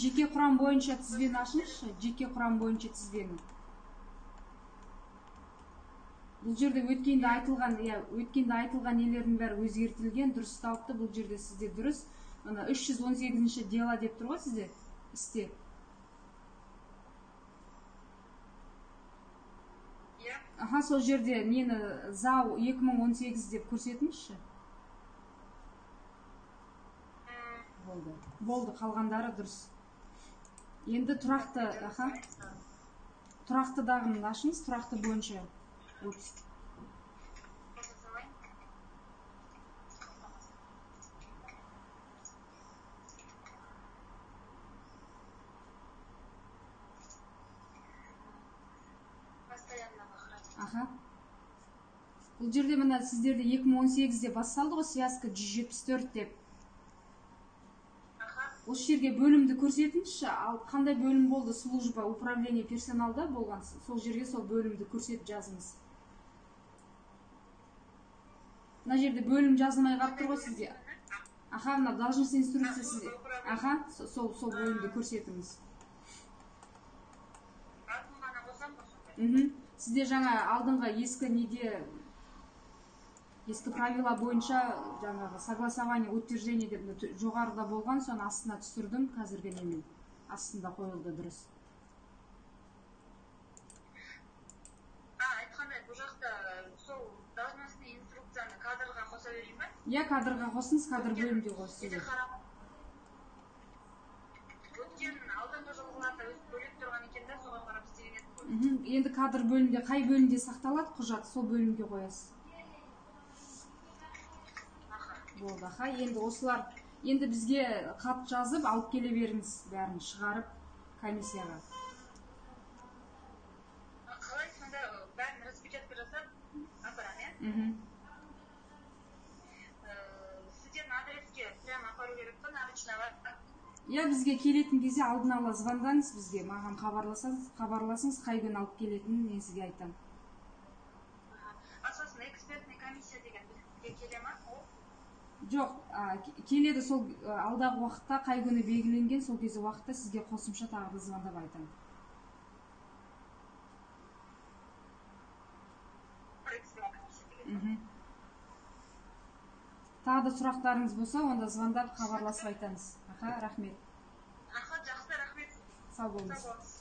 Жеке құрам бойынша тізбені ашыңызшы, жеке құрам бойынша тізбені. Бұл жерде өткенде айтылған нелердің бәрі өзгертілген, дұрысталыпты. Бұл жерде сізде дұрыс. Ана 318-ші дела деп тұр ғой сізде істе. Аха, сол жерде нені ЗАУ 2018 деп көрсетіңізші. Болды, қалғандары дұрыс. Енді тұрақты, тұрақтыдағын ашыңыз, тұрақты бойынша. Аха. Бұл жерде мына сіздерде 2018-де басталды ғой, связка 174 деп. Осы жерге бөлімді көрсетіңізші, ал қандай бөлім болды? Служба управление персоналда болған, сол жерге сол бөлімді көрсетіп жазыңыз. Мына жерде бөлім жазылмай қалып тұр ғой сізде. Аха, мына должностный инструкция сізде. Аха, сол бөлімді көрсетіңіз. Сізде жаңа алдыңғы ескі правила бойынша жаңағы согласование, утверждение деп жоғарыда болған, соны астына түсірдім, қазіргі немен. Астында қойылды дұрыс. Айтқандай, бұл жақта сол должностный инструкцияны кадрға қоса берейін ба? Иә, кадрға қосыңыз, кадр бөлімде қосыңыз. Өткен алдыңғы жылғыларда өз бөлек тұрған екен де, соған қарап істеген еді. Енді кадр бөлімде, қай бөлімде сақталады құжат, сол бөлімге қоясыз. Болды, аха, енді осылар, енді бізге хат жазып, алып келе беріңіз, бәрін шығарып комиссияға. Қалай, сонда бәрін распечатка жасап, апарам, е? Сізден адреске прямо апару керек па, наручныйға? Иә, бізге келетін кезде алдын ала звондаңыз бізге, маған хабарласыңыз, қай күн алып келетінін мен сізге айтам. Сосын экспертный комиссия деген бізге келе ма? Жоқ, келеді сол алдағы уақытта, қай күні белгіленген, сол кезде уақытта сізге қосымша тағы да звондап айтам. Тағы да сұрақтарыңыз болса, онда звондап хабарласып айтаңыз. Аха, рахмет. Аха, жақсы, рахмет. Сау болыңыз.